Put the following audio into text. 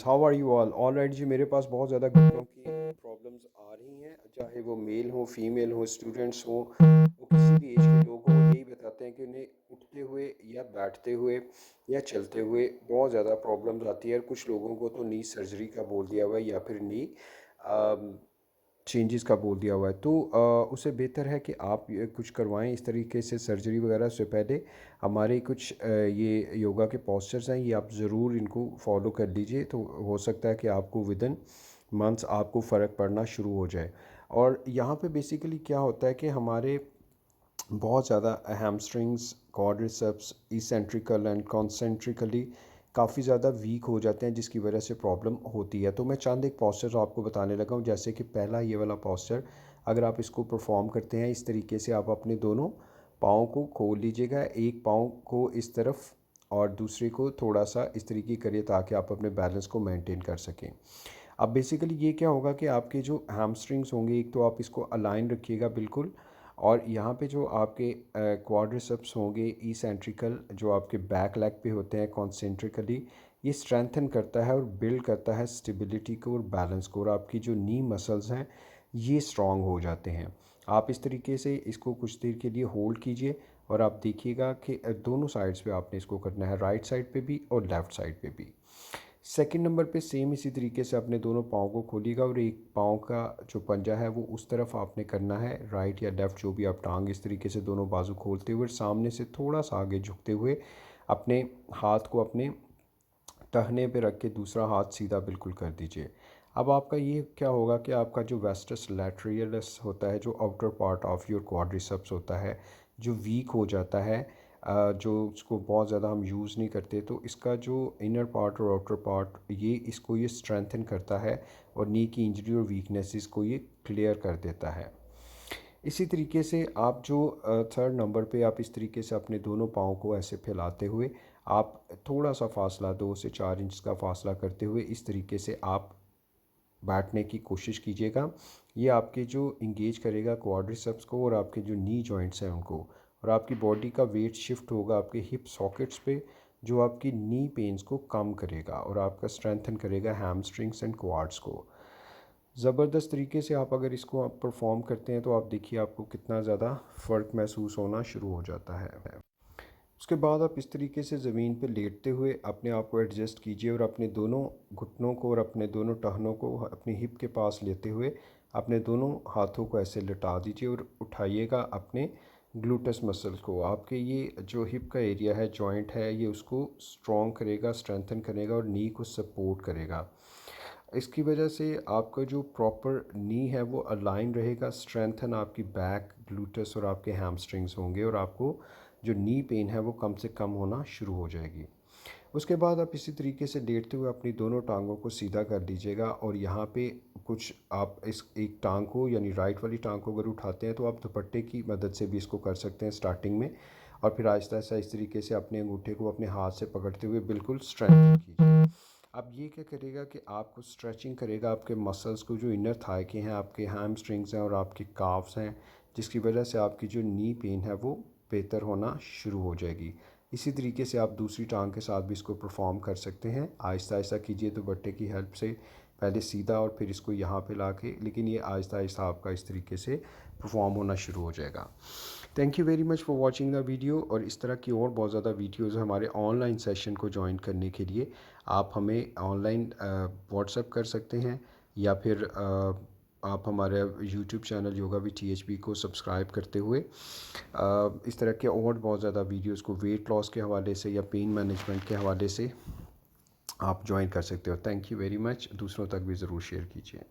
How are you all right ji. मेरे पास बहुत ज़्यादा घुटनों की प्रॉब्लम्स आ रही हैं, चाहे वो मेल हो फीमेल हो स्टूडेंट्स हो, वो किसी भी एज के लोग हों, यही बताते हैं कि उन्हें उठते हुए या बैठते हुए या चलते हुए बहुत ज़्यादा प्रॉब्लम्स आती है। और कुछ लोगों को तो नी सर्जरी का बोल दिया हुआ है या फिर नी चेंजेस का बोल दिया हुआ है। तो उससे बेहतर है कि आप ये कुछ करवाएं इस तरीके से सर्जरी वगैरह से पहले। हमारे कुछ ये योगा के पोस्चर्स हैं, ये आप ज़रूर इनको फॉलो कर लीजिए, तो हो सकता है कि आपको विदिन मंथ्स आपको फ़र्क पड़ना शुरू हो जाए। और यहाँ पे बेसिकली क्या होता है कि हमारे बहुत ज़्यादा हैमस्ट्रिंग्स, क्वाड्रिसेप्स, इसेंट्रिकल एंड कॉन्सेंट्रिकली काफ़ी ज़्यादा वीक हो जाते हैं, जिसकी वजह से प्रॉब्लम होती है। तो मैं चंद एक पोस्चर आपको बताने लगा हूँ, जैसे कि पहला ये वाला पोस्चर, अगर आप इसको परफॉर्म करते हैं इस तरीके से, आप अपने दोनों पाँव को खोल लीजिएगा, एक पाँव को इस तरफ और दूसरे को थोड़ा सा इस तरीके करिए ताकि आप अपने बैलेंस को मेंटेन कर सकें। अब बेसिकली ये क्या होगा कि आपके जो हैमस्ट्रिंग्स होंगे, एक तो आप इसको अलाइन रखिएगा बिल्कुल, और यहाँ पे जो आपके क्वाड्रिसेप्स होंगे इसेंट्रिकल, जो आपके बैक लेग पे होते हैं कॉन्सेंट्रिकली, ये स्ट्रेंथन करता है और बिल्ड करता है स्टेबिलिटी को और बैलेंस को, और आपकी जो नी मसल्स हैं ये स्ट्रॉन्ग हो जाते हैं। आप इस तरीके से इसको कुछ देर के लिए होल्ड कीजिए और आप देखिएगा कि दोनों साइड्स पे आपने इसको करना है, राइट साइड पे भी और लेफ़्ट साइड पे भी। सेकंड नंबर पे सेम इसी तरीके से अपने दोनों पाँव को खोलिएगा और एक पाँव का जो पंजा है वो उस तरफ आपने करना है, राइट या लेफ़्ट जो भी आप टांग इस तरीके से दोनों बाजू खोलते हुए सामने से थोड़ा सा आगे झुकते हुए अपने हाथ को अपने टहने पे रख के दूसरा हाथ सीधा बिल्कुल कर दीजिए। अब आपका ये क्या होगा कि आपका जो वेस्टस लैटरियलिस होता है, जो outer part of your quadriceps होता है, जो वीक हो जाता है, जो उसको बहुत ज़्यादा हम यूज़ नहीं करते, तो इसका जो इनर पार्ट और आउटर पार्ट ये इसको ये स्ट्रेंथन करता है और नी की इंजरी और वीकनेसेस को ये क्लियर कर देता है। इसी तरीके से आप जो थर्ड नंबर पे आप इस तरीके से अपने दोनों पाँव को ऐसे फैलाते हुए आप थोड़ा सा फासला 2 से 4 इंच का फासला करते हुए इस तरीके से आप बैठने की कोशिश कीजिएगा। ये आपके जो इंगेज करेगा क्वाड्रिसेप्स को और आपके जो नी जॉइंट्स हैं उनको, और आपकी बॉडी का वेट शिफ्ट होगा आपके हिप सॉकेट्स पे, जो आपकी नी पेन्स को कम करेगा और आपका स्ट्रेंथन करेगा हैमस्ट्रिंग्स एंड क्वाड्स को। ज़बरदस्त तरीके से आप अगर इसको आप परफॉर्म करते हैं तो आप देखिए आपको कितना ज़्यादा फ़र्क महसूस होना शुरू हो जाता है। उसके बाद आप इस तरीके से ज़मीन पर लेटते हुए अपने आप को एडजस्ट कीजिए और अपने दोनों घुटनों को और अपने दोनों टहनों को अपनी हिप के पास लेते हुए अपने दोनों हाथों को ऐसे लटा दीजिए और उठाइएगा अपने ग्लूटस मसल्स को। आपके ये जो हिप का एरिया है, जॉइंट है, ये उसको स्ट्रॉन्ग करेगा, स्ट्रेंथन करेगा और नी को सपोर्ट करेगा। इसकी वजह से आपका जो प्रॉपर नी है वो अलाइन रहेगा, स्ट्रेंथन आपकी बैक, ग्लूटस और आपके हैमस्ट्रिंग्स होंगे और आपको जो नी पेन है वो कम से कम होना शुरू हो जाएगी। उसके बाद आप इसी तरीके से लेटते हुए अपनी दोनों टांगों को सीधा कर लीजिएगा और यहाँ पे कुछ आप इस एक टांग को यानी राइट वाली टांग को अगर उठाते हैं तो आप दुपट्टे की मदद से भी इसको कर सकते हैं स्टार्टिंग में, और फिर आहिस्ता आहिस्ता इस तरीके से अपने अंगूठे को अपने हाथ से पकड़ते हुए बिल्कुल स्ट्रेंथ कीजिए। अब ये क्या करेगा कि आपको स्ट्रेचिंग करेगा आपके मसल्स को, जो इनर थाई के हैं, आपके हैमस्ट्रिंग्स हैं और आपके काफ्स हैं, जिसकी वजह से आपकी जो नी पेन है वो बेहतर होना शुरू हो जाएगी। इसी तरीके से आप दूसरी टांग के साथ भी इसको परफॉर्म कर सकते हैं। आहिस्ता आहिस्ता कीजिए दुपट्टे की हेल्प से, पहले सीधा और फिर इसको यहाँ पे ला के, लेकिन ये आहिस्ता आहिस्ता आपका इस तरीके से परफॉर्म होना शुरू हो जाएगा। Thank you very much for watching the video. और इस तरह की और बहुत ज़्यादा वीडियोज़ हमारे ऑनलाइन सेशन को ज्वाइन करने के लिए आप हमें ऑनलाइन व्हाट्सएप कर सकते हैं, या फिर आप हमारे YouTube channel yoga with THB को सब्सक्राइब करते हुए इस तरह के और बहुत ज़्यादा वीडियोस को वेट लॉस के हवाले से या पेन मैनेजमेंट के हवाले से आप ज्वाइन कर सकते हो। Thank you very much. दूसरों तक भी ज़रूर शेयर कीजिए।